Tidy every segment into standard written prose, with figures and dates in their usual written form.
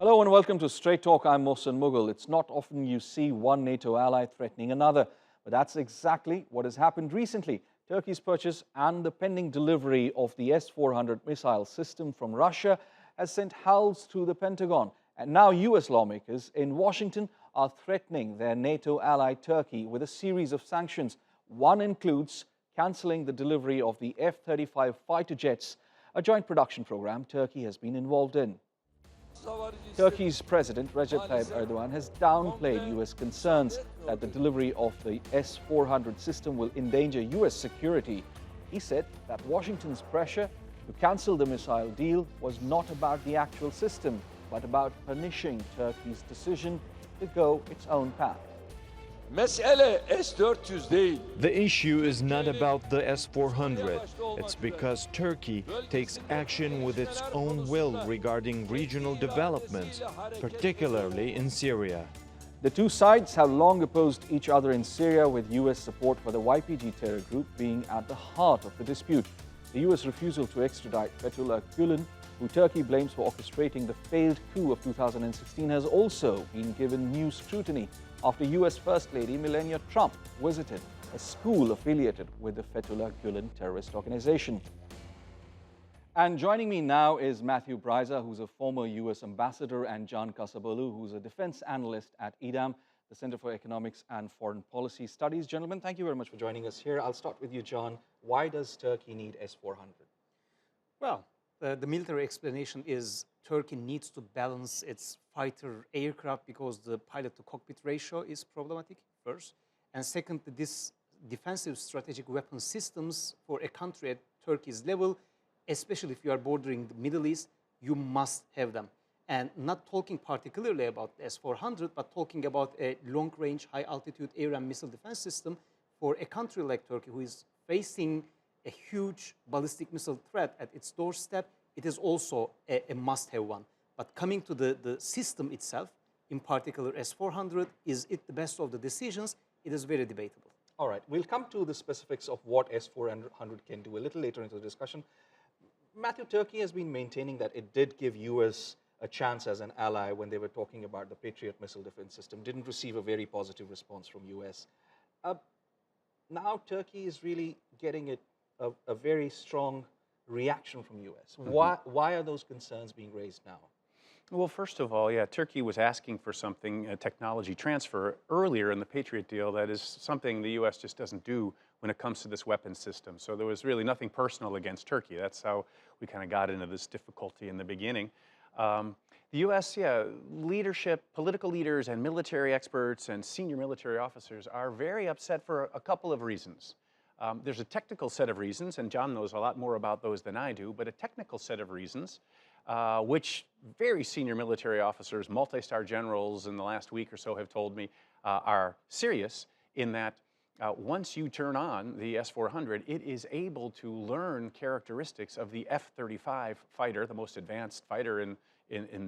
Hello and welcome to Straight Talk. I'm Mohsen Mughal. It's not often you see one NATO ally threatening another, but that's exactly what has happened recently. Turkey's purchase and the pending delivery of the S-400 missile system from Russia has sent howls through the Pentagon. And now US lawmakers in Washington are threatening their NATO ally Turkey with a series of sanctions. One includes cancelling the delivery of the F-35 fighter jets, a joint production program Turkey has been involved in. Turkey's President Recep Tayyip Erdogan has downplayed US concerns that the delivery of the S-400 system will endanger US security. He said that Washington's pressure to cancel the missile deal was not about the actual system, but about punishing Turkey's decision to go its own path. The issue is not about the S-400. It's because Turkey takes action with its own will regarding regional developments, particularly in Syria. The two sides have long opposed each other in Syria, with US support for the YPG terror group being at the heart of the dispute. The US refusal to extradite Fethullah Gülen, who Turkey blames for orchestrating the failed coup of 2016, has also been given new scrutiny after US First Lady Melania Trump visited a school affiliated with the Fethullah Gülen terrorist organization. And joining me now is Matthew Breiser, who's a former US ambassador, and Can Kasabolu, who's a defense analyst at EDAM, the Center for Economics and Foreign Policy Studies. Gentlemen, thank you very much for joining us here. I'll start with you, Can. Why does Turkey need S-400? Well, the military explanation is Turkey needs to balance its fighter aircraft because the pilot-to-cockpit ratio is problematic, first. And second, this defensive strategic weapon systems for a country at Turkey's level, especially if you are bordering the Middle East, you must have them. And not talking particularly about S-400, but talking about a long-range, high-altitude air and missile defense system for a country like Turkey, who is facing a huge ballistic missile threat at its doorstep. It is also a must-have one. But coming to the system itself, in particular S-400, is it the best of the decisions? It is very debatable. All right, we'll come to the specifics of what S-400 can do a little later into the discussion. Matthew, Turkey has been maintaining that it did give US a chance as an ally when they were talking about the Patriot missile defense system, didn't receive a very positive response from US. Now Turkey is really getting a very strong reaction from US. Why are those concerns being raised now? Well, first of all, yeah, Turkey was asking for something, a technology transfer, earlier in the Patriot deal. That is something the U.S. just doesn't do when it comes to this weapons system. So there was really nothing personal against Turkey. That's how we kind of got into this difficulty in the beginning. The U.S., leadership, political leaders and military experts and senior military officers are very upset for a couple of reasons. There's a technical set of reasons, and Can knows a lot more about those than I do, but a technical set of reasons which very senior military officers, multi-star generals in the last week or so have told me are serious, in that once you turn on the S-400, it is able to learn characteristics of the F-35 fighter, the most advanced fighter in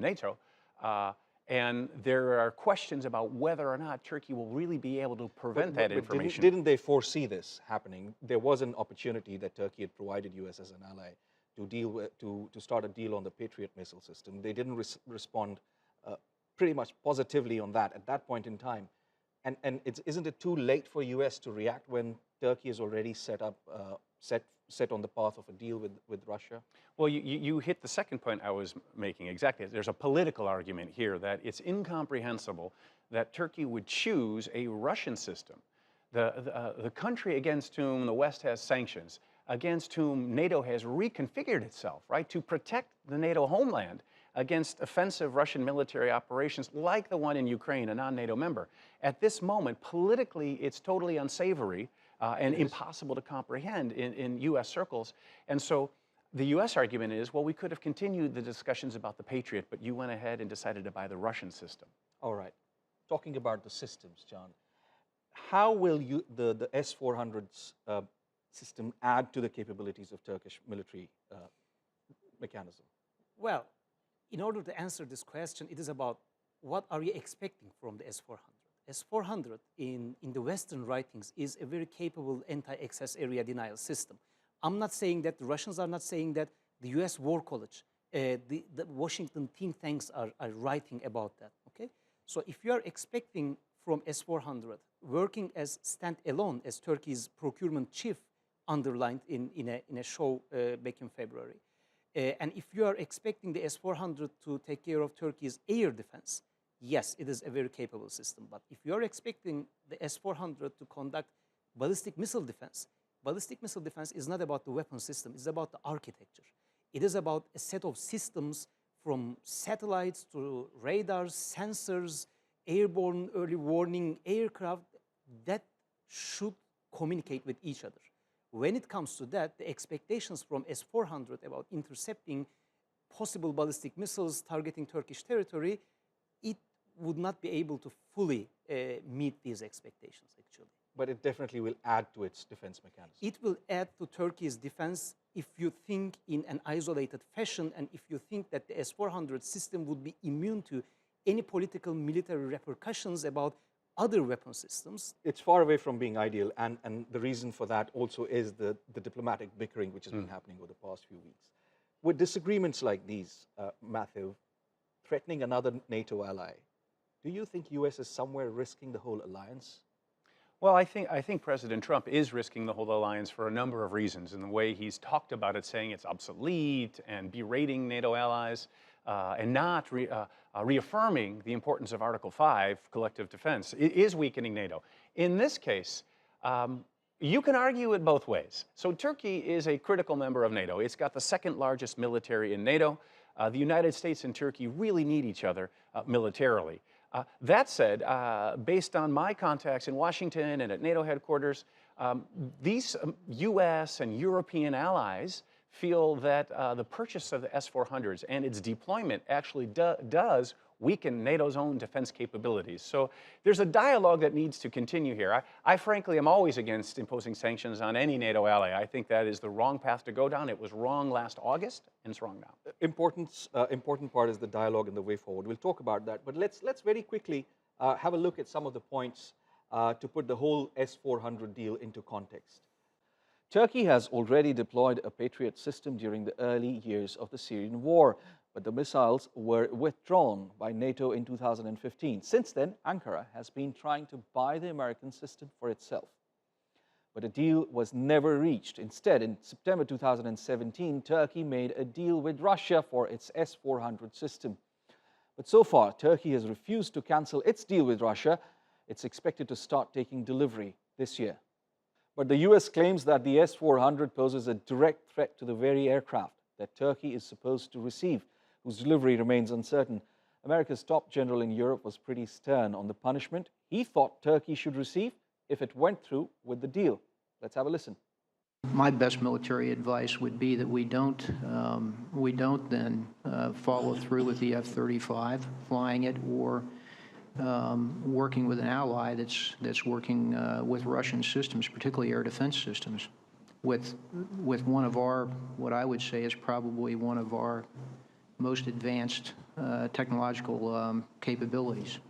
NATO, and there are questions about whether or not Turkey will really be able to prevent that information. Didn't they foresee this happening? There was an opportunity that Turkey had provided US as an ally to deal with, to start a deal on the Patriot missile system. They didn't respond pretty much positively on that at that point in time. And isn't it too late for US to react when Turkey is already set on the path of a deal with Russia? Well, you hit the second point I was making exactly. There's a political argument here that it's incomprehensible that Turkey would choose a Russian system, the country against whom the West has sanctions, against whom NATO has reconfigured itself, right, to protect the NATO homeland against offensive Russian military operations like the one in Ukraine, a non-NATO member. At this moment, politically, it's totally unsavory and impossible to comprehend in U.S. circles. And so the U.S. argument is, well, we could have continued the discussions about the Patriot, but you went ahead and decided to buy the Russian system. All right. Talking about the systems, Can, how will the S-400's system add to the capabilities of Turkish military mechanism? Well, in order to answer this question, it is about what are you expecting from the S-400? S-400 in the Western writings is a very capable anti-access area denial system. I'm not saying that, the Russians are not saying that, the US War College the Washington think tanks are writing about that, okay? So if you are expecting from S-400 working as standalone, as Turkey's procurement chief underlined in a show back in February, and if you are expecting the S-400 to take care of Turkey's air defense, yes, it is a very capable system. But if you are expecting the S-400 to conduct ballistic missile defense is not about the weapon system, it's about the architecture. It is about a set of systems from satellites to radars, sensors, airborne early warning aircraft that should communicate with each other. When it comes to that, the expectations from S-400 about intercepting possible ballistic missiles targeting Turkish territory, it would not be able to fully meet these expectations, actually. But it definitely will add to its defense mechanism. It will add to Turkey's defense if you think in an isolated fashion and if you think that the S-400 system would be immune to any political military repercussions about other weapon systems. It's far away from being ideal, and the reason for that also is the diplomatic bickering which has been happening over the past few weeks. With disagreements like these, Matthew, threatening another NATO ally, do you think US is somewhere risking the whole alliance? Well, I think President Trump is risking the whole alliance for a number of reasons, in the way he's talked about it, saying it's obsolete and berating NATO allies, and not reaffirming the importance of Article 5, collective defense. It is weakening NATO. In this case, you can argue it both ways. So Turkey is a critical member of NATO. It's got the second largest military in NATO. The United States and Turkey really need each other militarily. That said, based on my contacts in Washington and at NATO headquarters, these US and European allies feel that the purchase of the S-400s and its deployment actually does weaken NATO's own defense capabilities. So there's a dialogue that needs to continue here. I frankly am always against imposing sanctions on any NATO ally. I think that is the wrong path to go down. It was wrong last August, and it's wrong now. Important part is the dialogue and the way forward. We'll talk about that, but let's very quickly have a look at some of the points to put the whole S-400 deal into context. Turkey has already deployed a Patriot system during the early years of the Syrian war, but the missiles were withdrawn by NATO in 2015. Since then, Ankara has been trying to buy the American system for itself. But a deal was never reached. Instead, in September 2017, Turkey made a deal with Russia for its S-400 system. But so far, Turkey has refused to cancel its deal with Russia. It's expected to start taking delivery this year. But the US claims that the S-400 poses a direct threat to the very aircraft that Turkey is supposed to receive, whose delivery remains uncertain. America's top general in Europe was pretty stern on the punishment he thought Turkey should receive if it went through with the deal. Let's have a listen. My best military advice would be that we don't then follow through with the F-35, flying it, or working with an ally that's working with Russian systems, particularly air defense systems, with one of our, what I would say is probably one of our most advanced technological capabilities.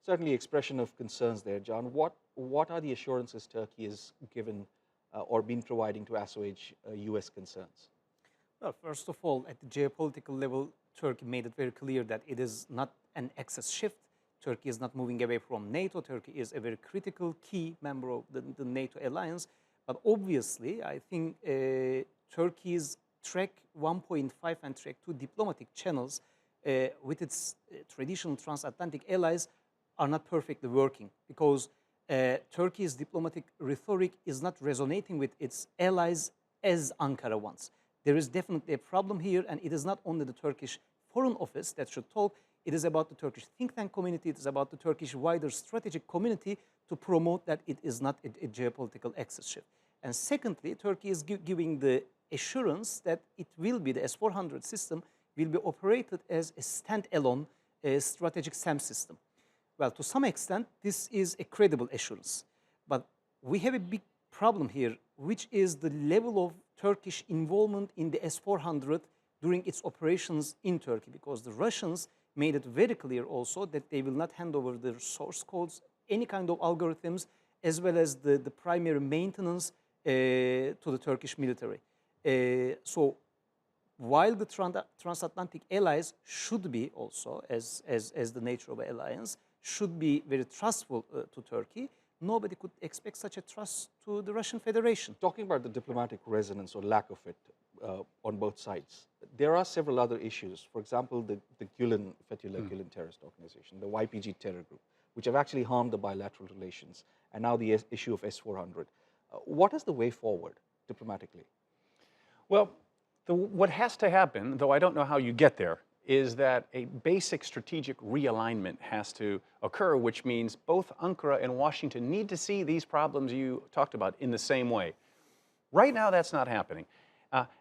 Certainly expression of concerns there, John. What are the assurances Turkey has given or been providing to assuage US concerns? Well, first of all, at the geopolitical level, Turkey made it very clear that it is not an axis shift. Turkey is not moving away from NATO. Turkey is a very critical key member of the NATO alliance. But obviously, I think Turkey's Track 1.5 and Track 2 diplomatic channels with its traditional transatlantic allies are not perfectly working, because Turkey's diplomatic rhetoric is not resonating with its allies as Ankara wants. There is definitely a problem here, and it is not only the Turkish Foreign Office that should talk. It is about the Turkish think tank community. It is about the Turkish wider strategic community to promote that it is not a geopolitical axis shift. And secondly, Turkey is giving the assurance that it will be, the S-400 system will be operated as a standalone strategic SAM system. Well, to some extent, this is a credible assurance. But we have a big problem here, which is the level of Turkish involvement in the S-400 during its operations in Turkey, because the Russians made it very clear also that they will not hand over their source codes, any kind of algorithms, as well as the primary maintenance to the Turkish military. So while the transatlantic allies should be also, as the nature of an alliance, should be very trustful to Turkey, nobody could expect such a trust to the Russian Federation. Talking about the diplomatic resonance or lack of it on both sides, there are several other issues. For example, the Fethullah Gülen terrorist organization, the YPG terror group, which have actually harmed the bilateral relations, and now the issue of S-400. What is the way forward diplomatically? Well, what has to happen, though I don't know how you get there, is that a basic strategic realignment has to occur, which means both Ankara and Washington need to see these problems you talked about in the same way. Right now, that's not happening.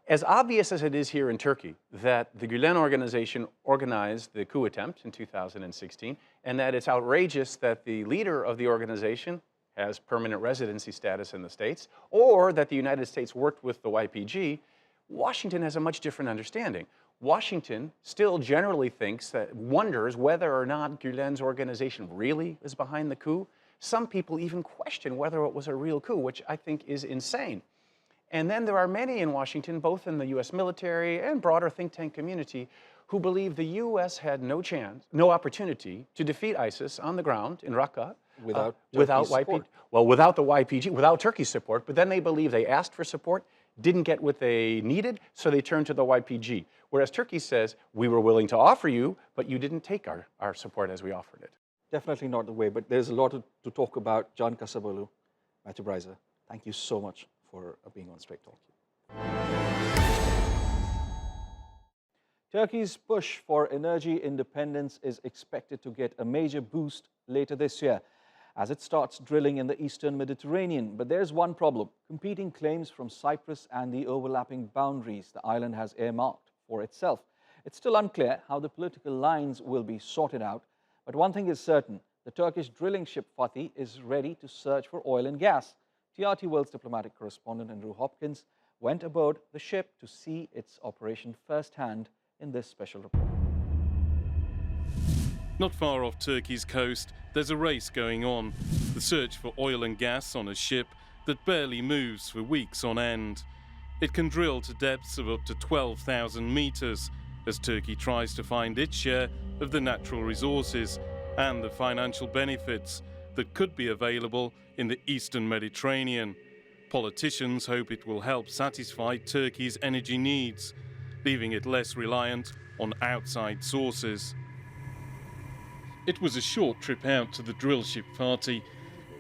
As obvious as it is here in Turkey that the Gülen organization organized the coup attempt in 2016, and that it's outrageous that the leader of the organization has permanent residency status in the States, or that the United States worked with the YPG, Washington has a much different understanding. Washington still generally wonders whether or not Gülen's organization really is behind the coup. Some people even question whether it was a real coup, which I think is insane. And then there are many in Washington, both in the US military and broader think tank community, who believe the US had no opportunity to defeat ISIS on the ground in Raqqa Without without the YPG, without Turkey's support. But then they believe they asked for support, didn't get what they needed, so they turned to the YPG. Whereas Turkey says, we were willing to offer you, but you didn't take our support as we offered it. Definitely not the way, but there's a lot to talk about. Can Kasabolu, Matthew Breiser, thank you so much for being on Straight Talk. Turkey's push for energy independence is expected to get a major boost later this year as it starts drilling in the eastern Mediterranean. But there's one problem: competing claims from Cyprus and the overlapping boundaries the island has earmarked for itself. It's still unclear how the political lines will be sorted out, but one thing is certain: the Turkish drilling ship Fatih is ready to search for oil and gas. TRT World's diplomatic correspondent Andrew Hopkins went aboard the ship to see its operation firsthand in this special report. Not far off Turkey's coast, there's a race going on, the search for oil and gas on a ship that barely moves for weeks on end. It can drill to depths of up to 12,000 meters as Turkey tries to find its share of the natural resources and the financial benefits that could be available in the eastern Mediterranean. Politicians hope it will help satisfy Turkey's energy needs, leaving it less reliant on outside sources. It was a short trip out to the drillship Fatih,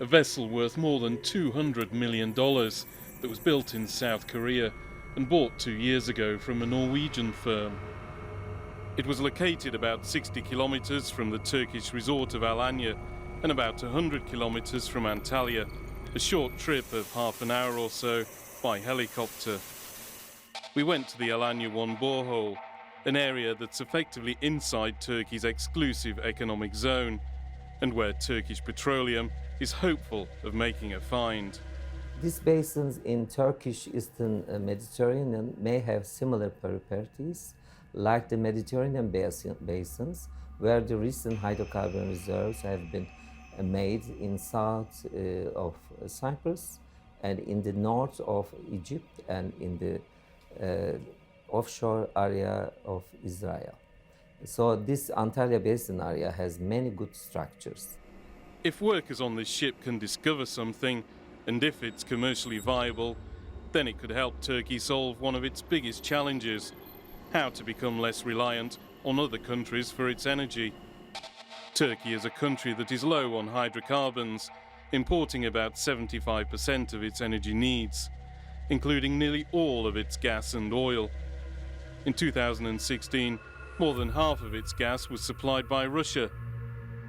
a vessel worth more than $200 million that was built in South Korea and bought 2 years ago from a Norwegian firm. It was located about 60 kilometers from the Turkish resort of Alanya and about 100 kilometers from Antalya, a short trip of half an hour or so by helicopter. We went to the Alanya 1 borehole, an area that's effectively inside Turkey's exclusive economic zone, and where Turkish Petroleum is hopeful of making a find. These basins in Turkish Eastern Mediterranean may have similar properties, like the Mediterranean basins, where the recent hydrocarbon reserves have been made in south of Cyprus and in the north of Egypt and in the offshore area of Israel. So this Antalya Basin area has many good structures. If workers on this ship can discover something, and if it's commercially viable, then it could help Turkey solve one of its biggest challenges: how to become less reliant on other countries for its energy. Turkey is a country that is low on hydrocarbons, importing about 75% of its energy needs, including nearly all of its gas and oil. In 2016, more than half of its gas was supplied by Russia,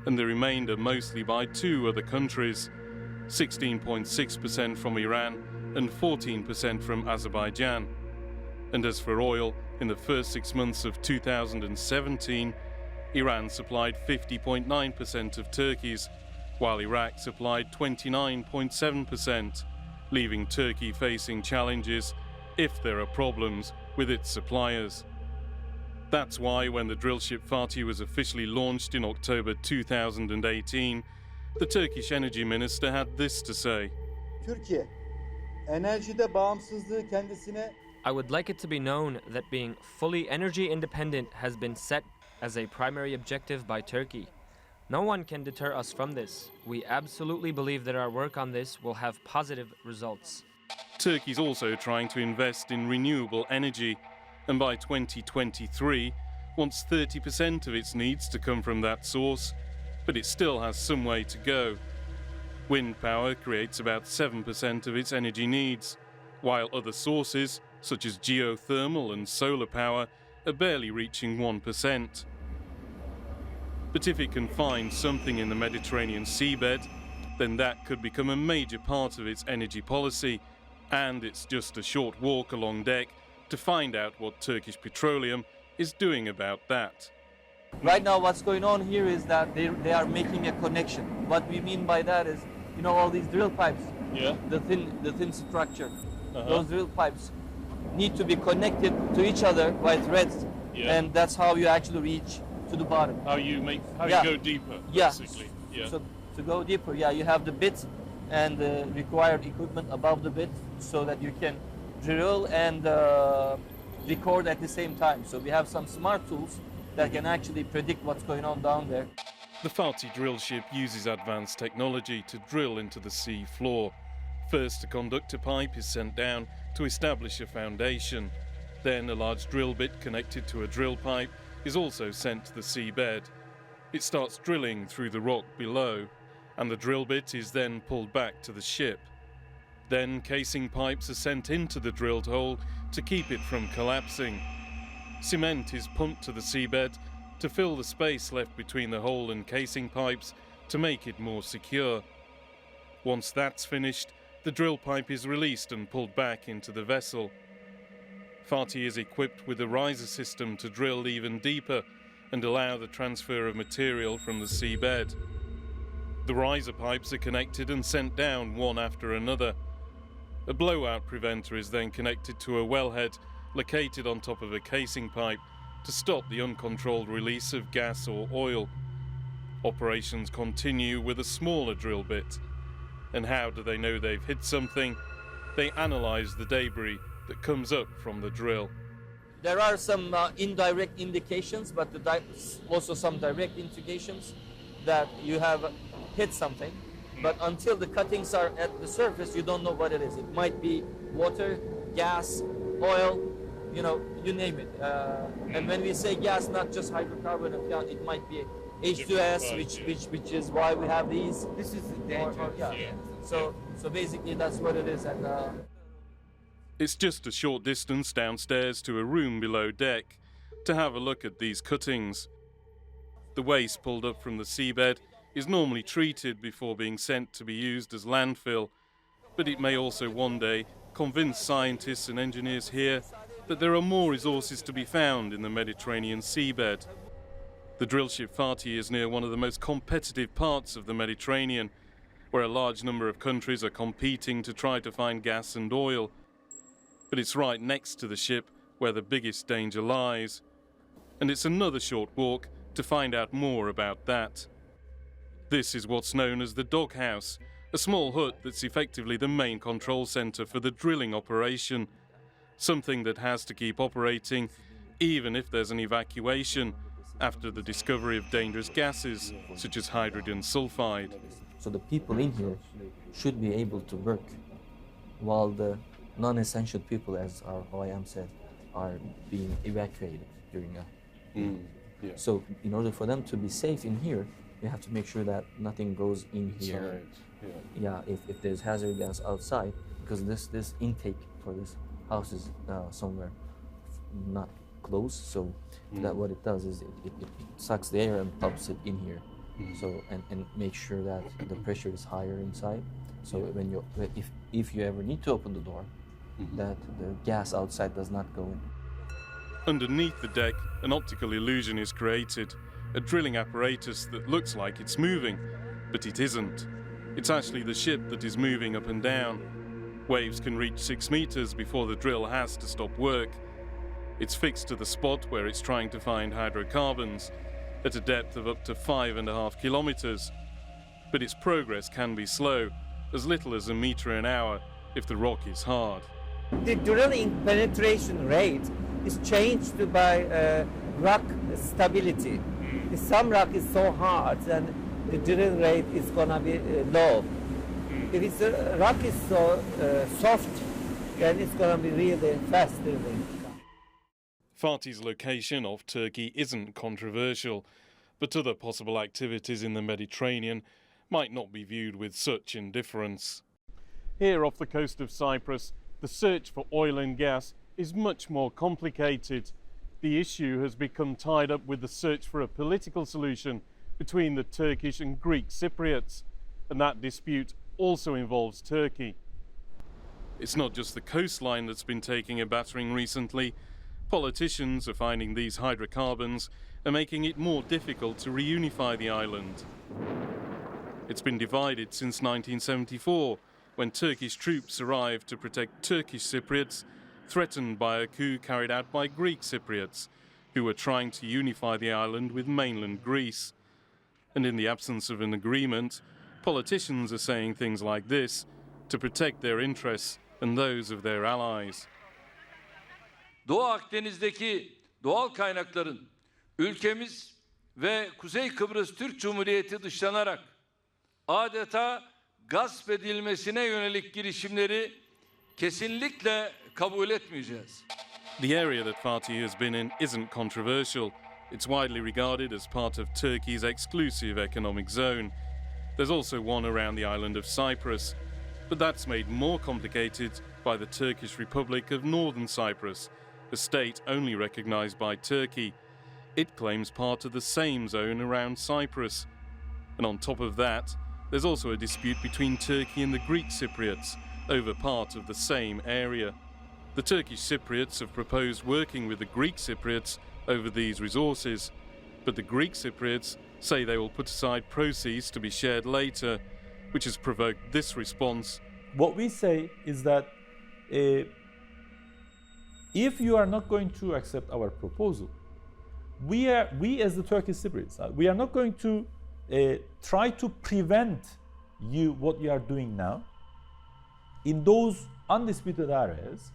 and the remainder mostly by 2 other countries, 16.6% from Iran and 14% from Azerbaijan. And as for oil, in the first 6 months of 2017, Iran supplied 50.9% of Turkey's, while Iraq supplied 29.7%, leaving Turkey facing challenges if there are problems with its suppliers. That's why when the drillship Fatih was officially launched in October 2018, the Turkish energy minister had this to say. Türkiye, enerjide bağımsızlığı kendisine I would like it to be known that being fully energy independent has been set as a primary objective by Turkey. No one can deter us from this. We absolutely believe that our work on this will have positive results. Turkey's also trying to invest in renewable energy, and by 2023 wants 30% of its needs to come from that source, but it still has some way to go. Wind power creates about 7% of its energy needs, while other sources, such as geothermal and solar power, are barely reaching 1%. But if it can find something in the Mediterranean seabed, then that could become a major part of its energy policy, and it's just a short walk along deck to find out what Turkish Petroleum is doing about that. Right now what's going on here is that they are making a connection. What we mean by that is, you know, all these drill pipes, the thin structure, those drill pipes need to be connected to each other by threads, and that's how you actually reach to the bottom. How you go deeper, basically. So to go deeper, you have the bit and the required equipment above the bit so that you can drill and record at the same time. So we have some smart tools that can actually predict what's going on down there. The Fatih drill ship uses advanced technology to drill into the sea floor. First, a conductor pipe is sent down to establish a foundation. Then a large drill bit connected to a drill pipe is also sent to the seabed. It starts drilling through the rock below, and the drill bit is then pulled back to the ship. Then casing pipes are sent into the drilled hole to keep it from collapsing. Cement is pumped to the seabed to fill the space left between the hole and casing pipes to make it more secure. Once that's finished, the drill pipe is released and pulled back into the vessel. Fatih is equipped with a riser system to drill even deeper and allow the transfer of material from the seabed. The riser pipes are connected and sent down one after another. A blowout preventer is then connected to a wellhead located on top of a casing pipe to stop the uncontrolled release of gas or oil. Operations continue with a smaller drill bit. And how do they know they've hit something? They analyze the debris that comes up from the drill. There are some indirect indications, but also some direct indications that you have hit something. But until the cuttings are at the surface, you don't know what it is. It might be water, gas, oil, you know, you name it. And when we say gas, not just hydrocarbon, it might be H2S, which is why we have these. This is dangerous. So basically that's what it is. And it's just a short distance downstairs to a room below deck to have a look at these cuttings. The waste pulled up from the seabed is normally treated before being sent to be used as landfill, but it may also one day convince scientists and engineers here that there are more resources to be found in the Mediterranean seabed. The drillship Fatih is near one of the most competitive parts of the Mediterranean, where a large number of countries are competing to try to find gas and oil. But it's right next to the ship where the biggest danger lies. And it's another short walk to find out more about that. This is what's known as the doghouse, a small hut that's effectively the main control centre for the drilling operation, something that has to keep operating even if there's an evacuation after the discovery of dangerous gases such as hydrogen sulfide. So the people in here should be able to work while the non-essential people, as our OIM said, are being evacuated during a... So in order for them to be safe in here, we have to make sure that nothing goes in here. If there's hazardous gas outside, because this intake for this house is somewhere not close, so that what it does is it sucks the air and pumps it in here. So and make sure that the pressure is higher inside. So when if you ever need to open the door, that the gas outside does not go in. Underneath the deck, an optical illusion is created, a drilling apparatus that looks like it's moving, but it isn't. It's actually the ship that is moving up and down. Waves can reach 6 meters before the drill has to stop work. It's fixed to the spot where it's trying to find hydrocarbons, at a depth of up to 5.5 kilometers. But its progress can be slow, as little as a meter an hour if the rock is hard. The drilling penetration rate is changed by rock stability. Some rock is so hard and the drill rate is going to be low. If it's rock is so soft, then it's going to be really fast drilling. Fatih's location off Turkey isn't controversial, but other possible activities in the Mediterranean might not be viewed with such indifference. Here off the coast of Cyprus, the search for oil and gas is much more complicated. The issue has become tied up with the search for a political solution between the Turkish and Greek Cypriots, and that dispute also involves Turkey. It's not just the coastline that's been taking a battering recently. Politicians are finding these hydrocarbons are making it more difficult to reunify the island. It's been divided since 1974, when Turkish troops arrived to protect Turkish Cypriots threatened by a coup carried out by Greek Cypriots, who were trying to unify the island with mainland Greece. And in the absence of an agreement, politicians are saying things like this to protect their interests and those of their allies. Doğu Akdeniz'deki doğal kaynakların ülkemiz ve Kuzey Kıbrıs Türk Cumhuriyeti dışlanarak adeta gasp edilmesine yönelik girişimleri kesinlikle kabul etmeyeceğiz. The area that Fatih has been in isn't controversial. It's widely regarded as part of Turkey's exclusive economic zone. There's also one around the island of Cyprus, but that's made more complicated by the Turkish Republic of Northern Cyprus, a state only recognized by Turkey. It claims part of the same zone around Cyprus. And on top of that, there's also a dispute between Turkey and the Greek Cypriots over part of the same area. The Turkish Cypriots have proposed working with the Greek Cypriots over these resources, but the Greek Cypriots say they will put aside proceeds to be shared later, which has provoked this response. What we say is that if you are not going to accept our proposal, we as the Turkish Cypriots, we are not going to try to prevent you what you are doing now in those undisputed areas,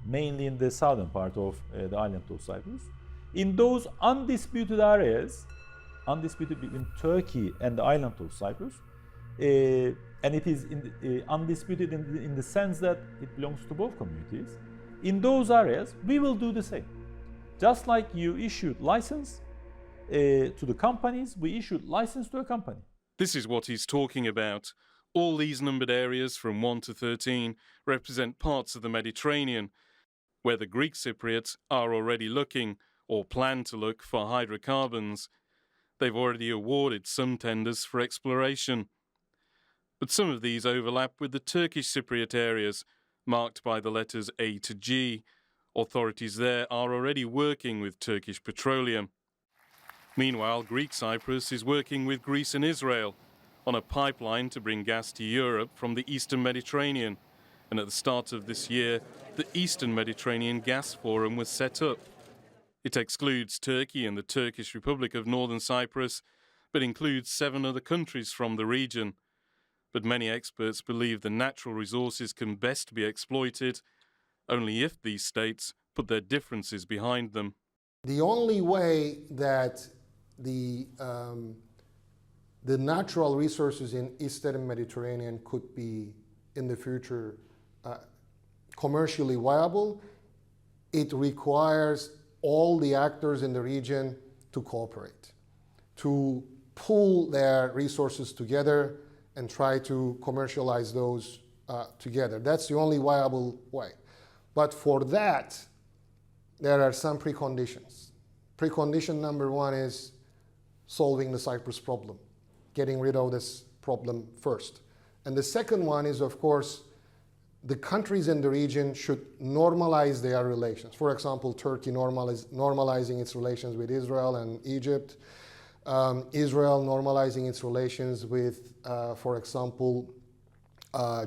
mainly in the southern part of the island of Cyprus. In those undisputed areas, undisputed between Turkey and the island of Cyprus, and it is undisputed in the sense that it belongs to both communities. In those areas, we will do the same. Just like you issued license to the companies, we issued license to a company. This is what he's talking about. All these numbered areas from 1 to 13 represent parts of the Mediterranean, where the Greek Cypriots are already looking, or plan to look, for hydrocarbons. They've already awarded some tenders for exploration. But some of these overlap with the Turkish Cypriot areas, marked by the letters A to G. Authorities there are already working with Turkish petroleum. Meanwhile, Greek Cyprus is working with Greece and Israel on a pipeline to bring gas to Europe from the Eastern Mediterranean. And at the start of this year, the Eastern Mediterranean Gas Forum was set up. It excludes Turkey and the Turkish Republic of Northern Cyprus, but includes 7 other countries from the region. But many experts believe the natural resources can best be exploited only if these states put their differences behind them. The only way that the natural resources in Eastern Mediterranean could be in the future commercially viable, it requires all the actors in the region to cooperate, to pool their resources together and try to commercialize those together. That's the only viable way. But for that, there are some preconditions. Precondition number 1 is solving the Cyprus problem, getting rid of this problem first. And the second one is, of course, the countries in the region should normalize their relations. For example, Turkey normalizing its relations with Israel and Egypt, Israel normalizing its relations with, for example,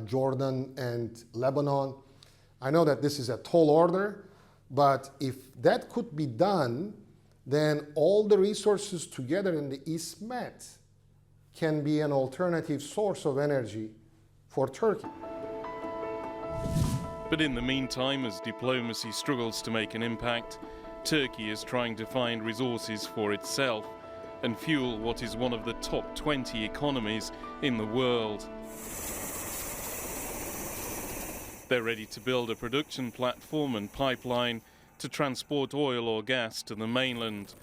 Jordan and Lebanon. I know that this is a tall order, but if that could be done, then all the resources together in the East Med can be an alternative source of energy for Turkey. But in the meantime, as diplomacy struggles to make an impact, Turkey is trying to find resources for itself and fuel what is one of the top 20 economies in the world. They're ready to build a production platform and pipeline to transport oil or gas to the mainland,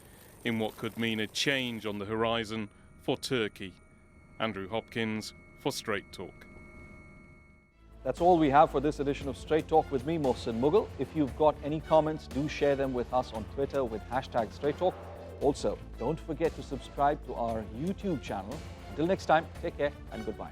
in what could mean a change on the horizon for Turkey. Andrew Hopkins for Straight Talk. That's all we have for this edition of Straight Talk with me, Mohsen Mughal. If you've got any comments, do share them with us on Twitter with hashtag Straight Talk. Also, don't forget to subscribe to our YouTube channel. Until next time, take care and goodbye.